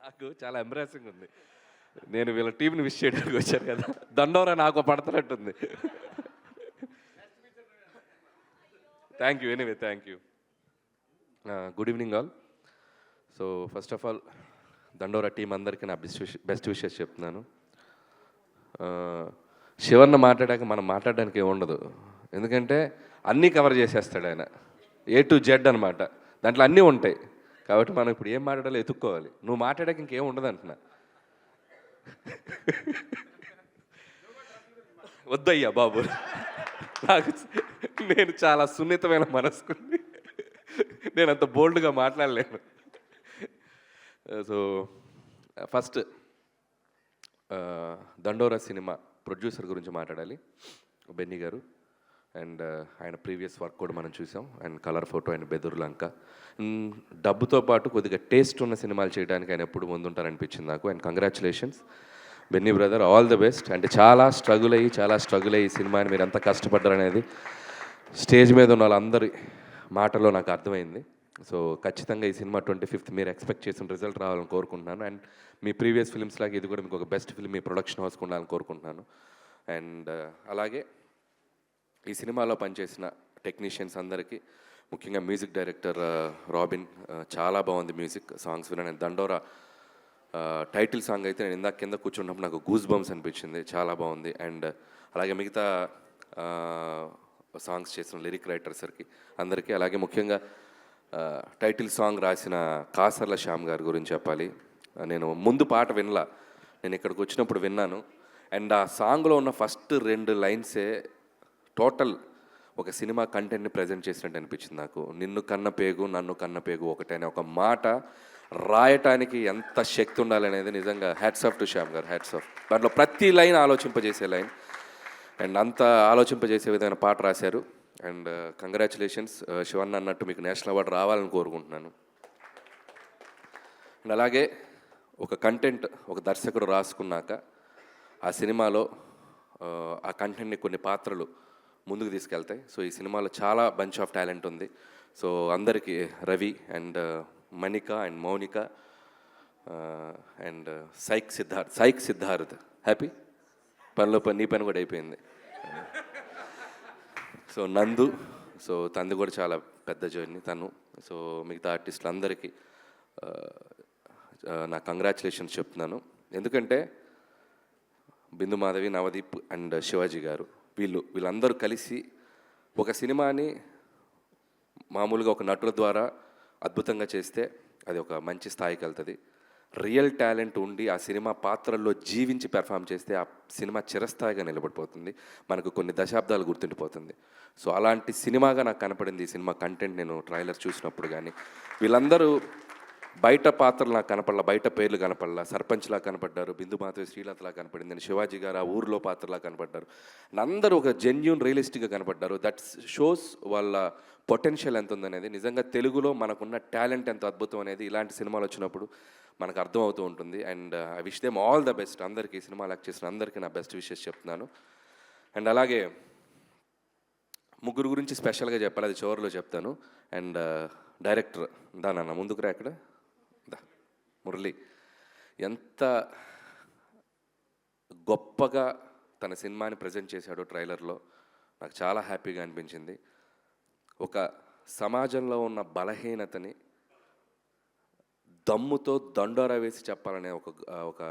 నాకు చాలా ఎంబ్రాసింగ్ ఉంది. నేను వీళ్ళ టీంని విష్ చేయడానికి వచ్చాను కదా, దండోరా నాకు పడుతున్నట్టుంది. Thank you, anyway thank you. Good evening all. So first of all Dandora team అందరికీ నా బెస్ట్ విషెస్ చెప్తున్నాను. శివన్న మాట్లాడాక మనం మాట్లాడడానికి ఏముండదు, ఎందుకంటే అన్నీ కవర్ చేసేస్తాడు ఆయన, A to Z అనమాట. దాంట్లో అన్నీ ఉంటాయి, కాబట్టి మనం ఇప్పుడు ఏం మాట్లాడాలో ఎత్తుక్కోవాలి. నువ్వు మాట్లాడాక ఇంకేం ఉండదు అంటున్నా. వద్దయ్యా బాబు, నాకు నేను చాలా సున్నితమైన మనసుకుని నేను అంత బోల్డ్గా మాట్లాడలేను. సో ఫస్ట్ దండోరా సినిమా ప్రొడ్యూసర్ గురించి మాట్లాడాలి, బెన్నీ గారు. అండ్ ఆయన ప్రీవియస్ వర్క్ కూడా మనం చూసాం. అండ్ కలర్ ఫోటో అండ్ బెదురు లంక. డబ్బుతో పాటు కొద్దిగా టేస్ట్ ఉన్న సినిమాలు చేయడానికి ఆయన ఎప్పుడు ముందుంటారనిపించింది నాకు. And congratulations Benny brother, all the best. అంటే చాలా స్ట్రగుల్ అయ్యి ఈ సినిమాని మీరు ఎంత కష్టపడ్డారు అనేది స్టేజ్ మీద ఉన్న వాళ్ళందరి మాటలో నాకు అర్థమైంది. సో ఖచ్చితంగా ఈ సినిమా 25th మీరు ఎక్స్పెక్ట్ చేసిన రిజల్ట్ రావాలని కోరుకుంటున్నాను. అండ్ మీ ప్రీవియస్ ఫిల్మ్స్ లాగా ఇది కూడా మీకు ఒక బెస్ట్ ఫిల్మ్ మీ ప్రొడక్షన్ హౌస్కి ఉండాలని కోరుకుంటున్నాను. అండ్ అలాగే ఈ సినిమాలో పనిచేసిన టెక్నీషియన్స్ అందరికీ, ముఖ్యంగా మ్యూజిక్ డైరెక్టర్ రాబిన్, చాలా బాగుంది మ్యూజిక్. సాంగ్స్ విన్నాను. దండోరా టైటిల్ సాంగ్ అయితే నేను ఇందాక కింద కూర్చున్నప్పుడు నాకు గూస్ బంప్స్ అనిపించింది, చాలా బాగుంది. అండ్ అలాగే మిగతా సాంగ్స్ చేసిన లిరిక్ రైటర్స్కి అందరికీ, అలాగే ముఖ్యంగా టైటిల్ సాంగ్ రాసిన కాసర్ల శ్యామ్ గారి గురించి చెప్పాలి. నేను ముందు పాట వినలా, నేను ఇక్కడికి వచ్చినప్పుడు విన్నాను. అండ్ ఆ సాంగ్లో ఉన్న ఫస్ట్ 2 లైన్సే టోటల్ ఒక సినిమా కంటెంట్ని ప్రజెంట్ చేసినట్టు అనిపించింది నాకు. నిన్ను కన్న పేగు నన్ను కన్న పేగు ఒకటే అనే ఒక మాట రాయటానికి ఎంత శక్తి ఉండాలనేది నిజంగా హ్యాట్స్ ఆఫ్ టు శ్యామ్ గారు, హ్యాట్స్ ఆఫ్. దాంట్లో ప్రతి లైన్ ఆలోచింపజేసే లైన్, అండ్ అంత ఆలోచింపజేసే విధమైన పాట రాశారు. అండ్ కంగ్రాచులేషన్స్ శివన్న, అన్నట్టు మీకు నేషనల్ అవార్డు రావాలని కోరుకుంటున్నాను. అండ్ అలాగే ఒక కంటెంట్ ఒక దర్శకుడు రాసుకున్నాక ఆ సినిమాలో ఆ కంటెంట్ని కొన్ని పాత్రలు ముందుకు తీసుకెళ్తాయి. సో ఈ సినిమాలో చాలా బంచ్ ఆఫ్ టాలెంట్ ఉంది. సో అందరికీ Ravi and Manika and Mounika and psych Siddharth happy పనిలో నీ పని కూడా అయిపోయింది. సో నందు, సో తనది కూడా చాలా పెద్ద జర్నీ తను. సో మిగతా ఆర్టిస్టులు అందరికీ నా కంగ్రాచులేషన్స్ చెప్తున్నాను. ఎందుకంటే బిందు మాధవి, నవదీప్ అండ్ శివాజీ గారు వీళ్ళందరూ కలిసి ఒక సినిమాని మామూలుగా ఒక నటుల ద్వారా అద్భుతంగా చేస్తే అది ఒక మంచి స్థాయికి వెళ్తుంది. రియల్ టాలెంట్ ఉండి ఆ సినిమా పాత్రల్లో జీవించి పెర్ఫామ్ చేస్తే ఆ సినిమా చిరస్థాయిగా నిలబడిపోతుంది, మనకు కొన్ని దశాబ్దాలు గుర్తుండిపోతుంది. సో అలాంటి సినిమాగా నాకు కనపడింది ఈ సినిమా కంటెంట్. నేను ట్రైలర్ చూసినప్పుడు కానీ వీళ్ళందరూ బయట పాత్రలు నాకు కనపడలా, బయట పేర్లు కనపడలా. సర్పంచ్లా కనపడ్డారు, బిందు మాధవి శ్రీలతలా కనపడింది, నేను శివాజీ గారు ఆ ఊరిలో పాత్రలా కనపడ్డారు. అందరూ ఒక జెన్యూన్ రియలిస్టిక్గా కనపడ్డారు. దట్ షోస్ వాళ్ళ పొటెన్షియల్ ఎంత ఉందనేది. నిజంగా తెలుగులో మనకున్న టాలెంట్ ఎంత అద్భుతం అనేది ఇలాంటి సినిమాలు వచ్చినప్పుడు మనకు అర్థమవుతూ ఉంటుంది. And I wish them all the best. అందరికీ ఈ సినిమాలు యాక్ట్ చేసిన అందరికీ నా బెస్ట్ విషెస్ చెప్తున్నాను. అండ్ అలాగే ముగ్గురు గురించి స్పెషల్గా చెప్పాలి, అది చివరిలో చెప్తాను. అండ్ డైరెక్టర్ దానన్న ముందుకు రా, ఇక్కడ మురళి ఎంత గొప్పగా తన సినిమాని ప్రజెంట్ చేశాడో ట్రైలర్లో, నాకు చాలా హ్యాపీగా అనిపించింది. ఒక సమాజంలో ఉన్న బలహీనతని దమ్ముతో దండోరా వేసి చెప్పాలనే ఒక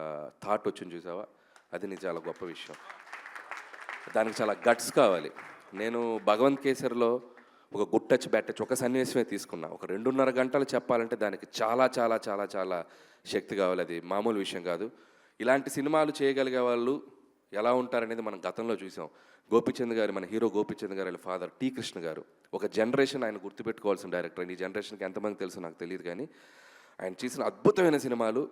థాట్ వచ్చింది చూసావా, అది నీకు చాలా గొప్ప విషయం. దానికి చాలా గట్స్ కావాలి. నేను భగవంత్ కేసరిలో ఒక గుడ్ టచ్ బ్యాడ్ టచ్ ఒక సన్నివేశమే తీసుకున్నా. ఒక 2.5 గంటలు చెప్పాలంటే దానికి చాలా చాలా చాలా చాలా శక్తి కావాలి, అది మామూలు విషయం కాదు. ఇలాంటి సినిమాలు చేయగలిగే వాళ్ళు ఎలా ఉంటారనేది మనం గతంలో చూసాం. గోపీచంద్ గారు, మన హీరో గోపీచంద్ గారు వాళ్ళ ఫాదర్ టీ కృష్ణ గారు, ఒక జనరేషన్ ఆయన గుర్తుపెట్టుకోవాల్సిన డైరెక్టర్. ఈ జనరేషన్కి ఎంతమంది తెలుసు నాకు తెలియదు, కానీ ఆయన చేసిన అద్భుతమైన సినిమాలు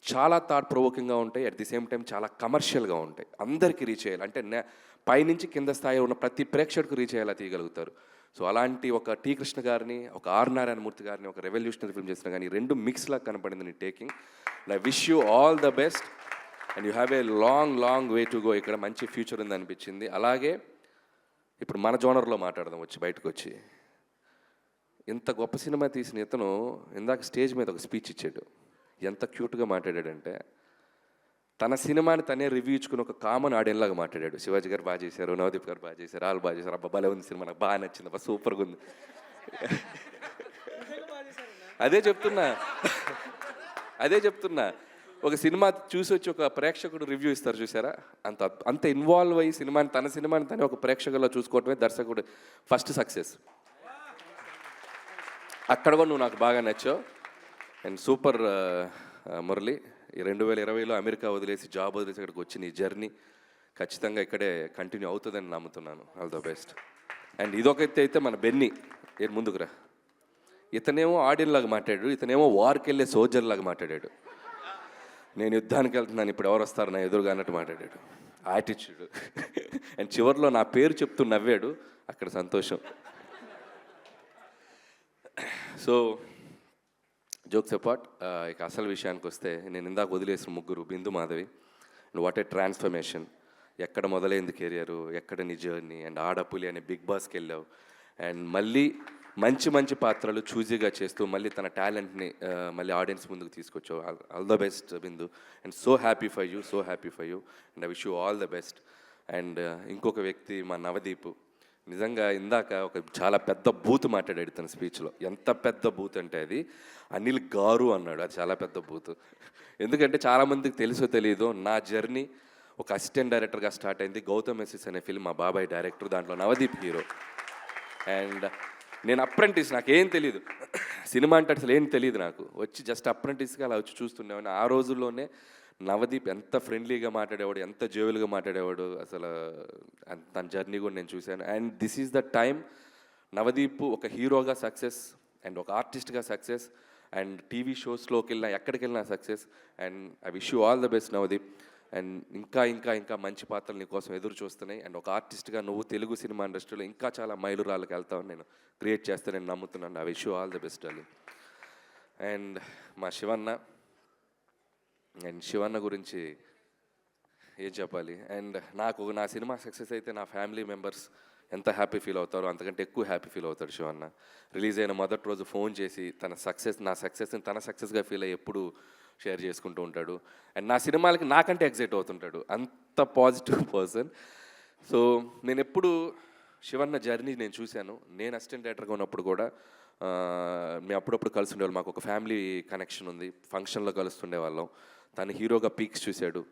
చాలా థాట్ ప్రొవోకింగ్గా ఉంటాయి, అట్ ది సేమ్ టైం చాలా కమర్షియల్గా ఉంటాయి. అందరికీ రీచ్ చేయాలి అంటే పైనుంచి కింద స్థాయిలో ఉన్న ప్రతి ప్రేక్షకుడికి రీచ్ అయ్యేలా తీయగలుగుతారు. సో అలాంటి ఒక టీ కృష్ణ గారిని, ఒక ఆర్ నారాయణమూర్తి గారిని ఒక రెవల్యూషనరీ ఫిల్మ్ చేసిన, కానీ 2 మిక్స్లా కనపడింది నీ taking. I wish you all the best and you have a long way to go. ఇక్కడ మంచి ఫ్యూచర్ ఉంది అనిపించింది. అలాగే ఇప్పుడు మన జోనర్లో మాట్లాడదాం, బయటకు వచ్చి ఇంత గొప్ప సినిమా తీసిన ఇతను ఇందాక స్టేజ్ మీద ఒక స్పీచ్ ఇచ్చాడు. ఎంత క్యూట్గా మాట్లాడాడంటే తన సినిమాని తనే రివ్యూ ఇచ్చుకుని ఒక కామన్ ఆడియన్లాగా మాట్లాడాడు. శివాజీ గారు బాగా చేశారు, నవదీప్ గారు బాగా చేశారు, వాళ్ళు బాగా చేశారు, అబ్బా భలే ఉంది సినిమా, నాకు బాగా నచ్చింది, అబ్బా సూపర్గా ఉంది. అదే చెప్తున్నా ఒక సినిమా చూసి వచ్చి ఒక ప్రేక్షకుడు రివ్యూ ఇస్తారు చూసారా, అంత ఇన్వాల్వ్ అయ్యి తన సినిమాని తనే ఒక ప్రేక్షకుల్లో చూసుకోవటమే దర్శకుడు ఫస్ట్ సక్సెస్. అక్కడ కూడా నువ్వు నాకు బాగా నచ్చావు. అండ్ సూపర్ మురళి, ఈ 2020లో అమెరికా వదిలేసి జాబ్ వదిలేసి ఇక్కడికి వచ్చి నీ జర్నీ ఖచ్చితంగా ఇక్కడే కంటిన్యూ అవుతుందని నమ్ముతున్నాను. All the best. అండ్ ఇదొకైతే అయితే మన బెన్నీ ముందుకురా, ఇతనేమో ఆడియన్ లాగా మాట్లాడాడు, ఇతనేమో వార్కి వెళ్ళే సోల్జర్ లాగా మాట్లాడాడు. నేను యుద్ధానికి వెళ్తున్నాను, ఇప్పుడు ఎవరు వస్తారు నా ఎదురుగా అన్నట్టు మాట్లాడాడు. యాటిట్యూడ్. అండ్ చివరిలో నా పేరు చెప్తూ నవ్వాడు, అక్కడ సంతోషం. సో జోక్స్ అపార్ట్, ఇక అసలు విషయానికి వస్తే నేను ఇందాక వదిలేసిన ముగ్గురు, Bindu Madhavi, and what a transformation. ఎక్కడ మొదలైంది కెరియరు, ఎక్కడ నీ జర్నీ, అండ్ ఆడపులి అనే బిగ్ బాస్కి వెళ్ళావు, అండ్ మళ్ళీ మంచి పాత్రలు చూజీగా చేస్తూ మళ్ళీ తన టాలెంట్ని మళ్ళీ ఆడియన్స్ ముందుకు తీసుకొచ్చావు. All the best Bindu, and so happy for you, and I wish you all the best. And ఇంకొక వ్యక్తి మా నవదీప్, నిజంగా ఇందాక ఒక చాలా పెద్ద బూత్ మాట్లాడాడు తన స్పీచ్లో. ఎంత పెద్ద బూత్ అంటే అది అనిల్ గారు అన్నాడు, అది చాలా పెద్ద బూత్. ఎందుకంటే చాలామందికి తెలుసో తెలియదో నా జర్నీ ఒక అసిస్టెంట్ డైరెక్టర్గా స్టార్ట్ అయింది. గౌతమ్ ఎస్ఎస్ అనే ఫిల్మ్ మా బాబాయ్ డైరెక్టర్, దాంట్లో నవదీప్ హీరో. అండ్ నేను అప్రెంటిస్, నాకేం తెలియదు సినిమా అంటే అసలు ఏం తెలియదు నాకు. వచ్చి జస్ట్ అప్రెంటిస్గా అలా వచ్చి చూస్తుండేవాడిని. ఆ రోజుల్లోనే నవదీప్ ఎంత ఫ్రెండ్లీగా మాట్లాడేవాడు, ఎంత జోవెల్గా మాట్లాడేవాడు, అసలు తన జర్నీ కూడా నేను చూశాను. And this is the time Navdeep ఒక హీరోగా సక్సెస్, అండ్ ఒక ఆర్టిస్ట్గా సక్సెస్, అండ్ టీవీ షోస్లోకి వెళ్ళినా ఎక్కడికి వెళ్ళినా success. And I wish you all the best Navdeep. And ఇంకా మంచి పాత్రలు నీ కోసం ఎదురు చూస్తున్నాయి. అండ్ ఒక ఆర్టిస్ట్గా నువ్వు తెలుగు సినిమా ఇండస్ట్రీలో ఇంకా చాలా మైలురాళ్ళకి వెళ్తావని నేను క్రియేట్ చేస్తానని నమ్ముతున్నాను. I wish you all the best అల్లి. అండ్ మా శివన్న గురించి ఏం చెప్పాలి. అండ్ నా సినిమా సక్సెస్ అయితే నా ఫ్యామిలీ మెంబర్స్ ఎంత హ్యాపీ ఫీల్ అవుతారో అంతకంటే ఎక్కువ హ్యాపీ ఫీల్ అవుతాడు శివన్న. రిలీజ్ అయిన మొదటి రోజు ఫోన్ చేసి నా సక్సెస్ని తన సక్సెస్గా ఫీల్ అయ్యి ఎప్పుడు షేర్ చేసుకుంటూ ఉంటాడు. అండ్ నా సినిమాలకి నాకంటే ఎగ్జైట్ అవుతుంటాడు, అంత పాజిటివ్ పర్సన్. సో నేను ఎప్పుడు శివన్న జర్నీ నేను చూశాను. నేను అసిస్టెంట్ డైరెక్టర్గా ఉన్నప్పుడు కూడా మేము అప్పుడప్పుడు కలిసి ఉండేవాళ్ళం. మాకు ఒక ఫ్యామిలీ కనెక్షన్ ఉంది, ఫంక్షన్లో కలుస్తుండే వాళ్ళం. తను హీరోగా పీక్స్ చూశాడు,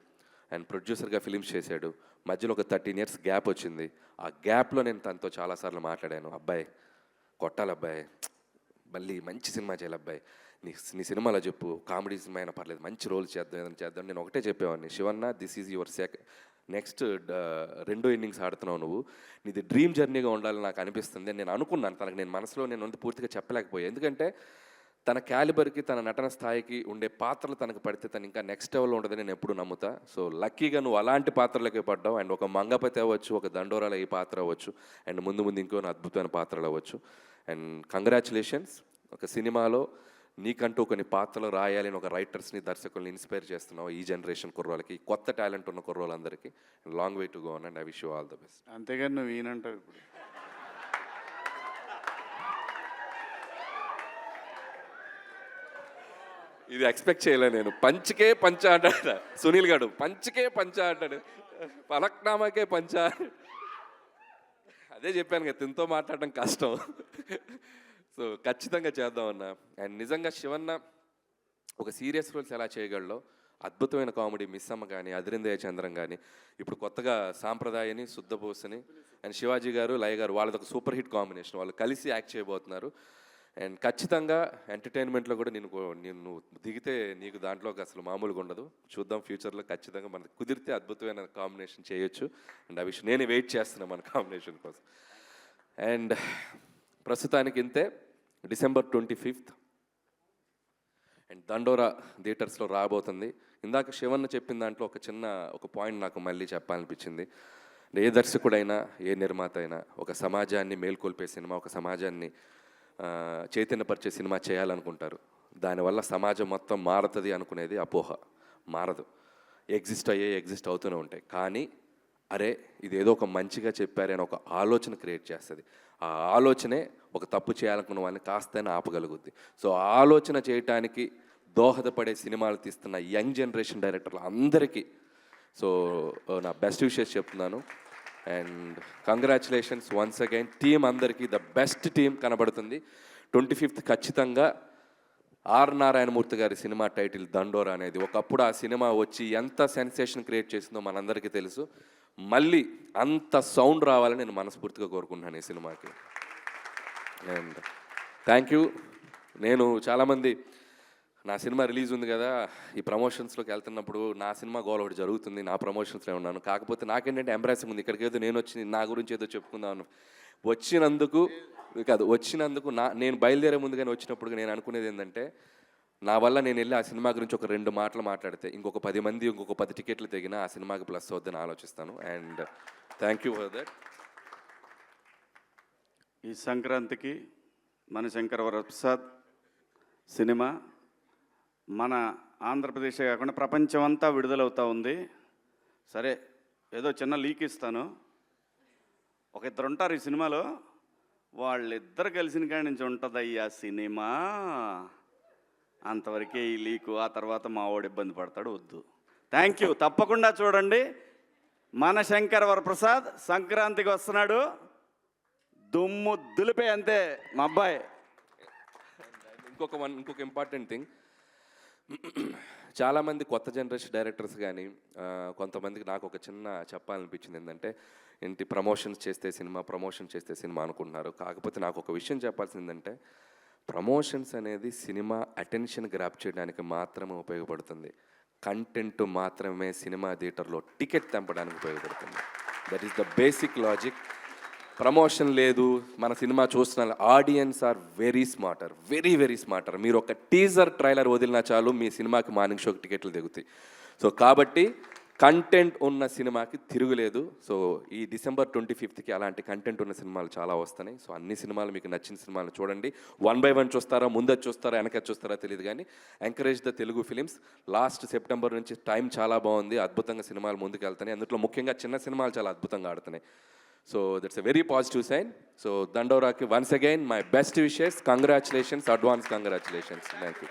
అండ్ ప్రొడ్యూసర్గా ఫిలిమ్స్ చేశాడు. మధ్యలో ఒక 13 years గ్యాప్ వచ్చింది. ఆ గ్యాప్లో నేను తనతో చాలాసార్లు మాట్లాడాను, అబ్బాయి కొట్టాలి అబ్బాయి, మళ్ళీ మంచి సినిమా చేయాలి అబ్బాయి, నీ సినిమాలో చెప్పు, కామెడీ సినిమా అయినా పర్లేదు, మంచి రోల్ చేద్దాం, ఏదైనా చేద్దాం. నేను ఒకటే చెప్పేవాడిని, Shivanna this is your next 2 innings ఆడుతున్నావు నువ్వు, నీది డ్రీమ్ జర్నీగా ఉండాలని నాకు అనిపిస్తుంది. నేను అనుకున్నాను తనకు, నేను మనసులో నేను పూర్తిగా చెప్పలేకపోయాను. ఎందుకంటే తన క్యాలిబర్కి, తన నటన స్థాయికి ఉండే పాత్రలు తనకు పడితే తను ఇంకా నెక్స్ట్ లెవెల్లో ఉండదని నేను ఎప్పుడు నమ్ముతా. సో లక్కీగా నువ్వు అలాంటి పాత్రలకే పడ్డావు. అండ్ ఒక మంగపతి అవ్వచ్చు, ఒక దండోరాల ఈ పాత్ర అవ్వచ్చు, అండ్ ముందు ఇంకో అద్భుతమైన పాత్రలు అవ్వచ్చు. అండ్ కంగ్రాచులేషన్స్, ఒక సినిమాలో నీకంటూ కొన్ని పాత్రలు రాయాలని ఒక రైటర్స్ని, దర్శకుల్ని ఇన్స్పైర్ చేస్తున్నావు ఈ జనరేషన్ కుర్రోళ్ళకి, కొత్త టాలెంట్ ఉన్న కుర్రోళ్ళందరికీ. Long way to go and I wish you all the best. అంతేగాని నువ్వు ఈయనంటావు ఇప్పుడు. ఇది ఎక్స్పెక్ట్ చేయలే నేను. పంచ్కే పంచ అంటాడు సునీల్ గారు, పంచ్కే పంచ అంటాడు, పలక్నామాకే పంచ. అదే చెప్పాను కదా, తినతో మాట్లాడడం కష్టం. సో ఖచ్చితంగా చేద్దామన్నా. అండ్ నిజంగా శివన్న ఒక సీరియస్ రోల్స్ ఎలా చేయగలడో, అద్భుతమైన కామెడీ మిస్సమ్మ కానీ, అదిరిందయ చంద్రం కానీ, ఇప్పుడు కొత్తగా సాంప్రదాయని, శుద్ధపోసని, అండ్ శివాజీ గారు, లయ గారు, వాళ్ళది ఒక సూపర్ హిట్ కాంబినేషన్. వాళ్ళు కలిసి యాక్ట్ చేయబోతున్నారు. అండ్ ఖచ్చితంగా ఎంటర్టైన్మెంట్లో కూడా నేను దిగితే నీకు దాంట్లోకి అసలు మామూలుగా ఉండదు. చూద్దాం ఫ్యూచర్లో ఖచ్చితంగా మనకు కుదిరితే అద్భుతమైన కాంబినేషన్ చేయొచ్చు. అండ్ ఆ విషయం నేను వెయిట్ చేస్తున్నాను మన కాంబినేషన్ కోసం. అండ్ ప్రస్తుతానికి ఇంతే. December 25th అండ్ దండోరా థియేటర్స్లో రాబోతుంది. ఇందాక శివన్న చెప్పిన దాంట్లో ఒక పాయింట్ నాకు మళ్ళీ చెప్పాలనిపించింది. ఏ దర్శకుడైనా, ఏ నిర్మాత అయినా ఒక సమాజాన్ని మేల్కొల్పే సినిమా, ఒక సమాజాన్ని చైతన్యపరిచే సినిమా చేయాలనుకుంటారు. దానివల్ల సమాజం మొత్తం మారుతుంది అనుకునేది అపోహ. మారదు, ఎగ్జిస్ట్ అవుతూనే ఉంటాయి. కానీ అరే ఇదేదో ఒక మంచిగా చెప్పారే అని ఒక ఆలోచన క్రియేట్ చేస్తుంది. ఆ ఆలోచనే ఒక తప్పు చేయాలనుకున్న వాళ్ళని కాస్తైనా ఆపగలుగుద్ది. సో ఆలోచన చేయటానికి దోహదపడే సినిమాలు తీస్తున్న యంగ్ జనరేషన్ డైరెక్టర్లు అందరికీ సో నా బెస్ట్ విషెస్ చెప్తున్నాను. And congratulations once again team అందరికీ, ద బెస్ట్ టీం కనబడుతుంది. 25th ఖచ్చితంగా ఆర్ నారాయణమూర్తి గారి సినిమా టైటిల్ దండోరా అనేది ఒకప్పుడు ఆ సినిమా వచ్చి ఎంత సెన్సేషన్ క్రియేట్ చేసిందో మనందరికీ తెలుసు. మళ్ళీ అంత సౌండ్ రావాలని నేను మనస్ఫూర్తిగా కోరుకుంటున్నాను ఈ సినిమాకి. And thank you. నేను చాలామంది నా సినిమా రిలీజ్ ఉంది కదా, ఈ ప్రమోషన్స్లోకి వెళ్తున్నప్పుడు నా సినిమా గోల్ ఒకటి జరుగుతుంది, నా ప్రమోషన్స్లో ఉన్నాను. కాకపోతే నాకేంటంటే ఎంబ్రాసింగ్ ఉంది, ఇక్కడికి ఏదో నేను వచ్చి నా గురించి ఏదో చెప్పుకుందాను. వచ్చినందుకు నేను బయలుదేరే ముందుగానే వచ్చినప్పుడు నేను అనుకునేది ఏంటంటే, నా వల్ల నేను వెళ్ళి ఆ సినిమా గురించి ఒక 2 మాటలు మాట్లాడితే ఇంకొక 10 మంది ఇంకొక 10 టికెట్లు తెగినా ఆ సినిమాకి ప్లస్ అవుద్దని ఆలోచిస్తాను. And thank you for that. ఈ సంక్రాంతికి మన శంకర వరప్రసాద్ సినిమా మన ఆంధ్రప్రదేశే కాకుండా ప్రపంచం అంతా విడుదలవుతూ ఉంది. సరే, ఏదో చిన్న లీక్ ఇస్తాను. ఒక 2 ఉంటారు ఈ సినిమాలో, వాళ్ళిద్దరు కలిసిన కాడి నుంచి ఉంటుందయ్యా సినిమా. అంతవరకే ఈ లీకు, ఆ తర్వాత మా వాడు ఇబ్బంది పడతాడు, వద్దు. Thank you. తప్పకుండా చూడండి. మన శంకర వరప్రసాద్ సంక్రాంతికి వస్తున్నాడు, దుమ్ము దులిపే అంతే మా అబ్బాయి. ఇంకొక ఇంపార్టెంట్ థింగ్, చాలామంది కొత్త జనరేషన్ డైరెక్టర్స్ కానీ కొంతమందికి నాకు ఒక చిన్న చెప్పాలనిపించింది ఏంటంటే, ఏంటి ప్రమోషన్స్ చేస్తే సినిమా అనుకుంటున్నారు. కాకపోతే నాకు ఒక విషయం చెప్పాల్సింది ఏంటంటే, ప్రమోషన్స్ అనేది సినిమా అటెన్షన్ గ్రాప్ చేయడానికి మాత్రమే ఉపయోగపడుతుంది. కంటెంట్ మాత్రమే సినిమా థియేటర్లో టికెట్ తెంపడానికి ఉపయోగపడుతుంది. That is the basic logic. Promotion లేదు, మన సినిమా చూస్తున్న ఆడియన్స్ ఆర్ వెరీ స్మార్టర్. మీరు ఒక టీజర్ ట్రైలర్ వదిలినా చాలు మీ సినిమాకి మార్నింగ్ షోకి టికెట్లు దిగుతాయి. సో కాబట్టి కంటెంట్ ఉన్న సినిమాకి తిరుగులేదు. సో ఈ December 25th అలాంటి కంటెంట్ ఉన్న సినిమాలు చాలా వస్తున్నాయి. సో అన్ని సినిమాలు మీకు నచ్చిన సినిమాలు చూడండి. 1 by 1 చూస్తారా, ముందర చూస్తారా, వెనక చూస్తారా తెలియదు, కానీ encourage the Telugu films. Last September నుంచి టైం చాలా బాగుంది, అద్భుతంగా సినిమాలు ముందుకు వెళ్తున్నాయి. అందులో ముఖ్యంగా చిన్న సినిమాలు చాలా అద్భుతంగా ఆడుతున్నాయి. So that's a very positive sign. So Dandoraki, once again, my best wishes, congratulations, advance congratulations. Thank you.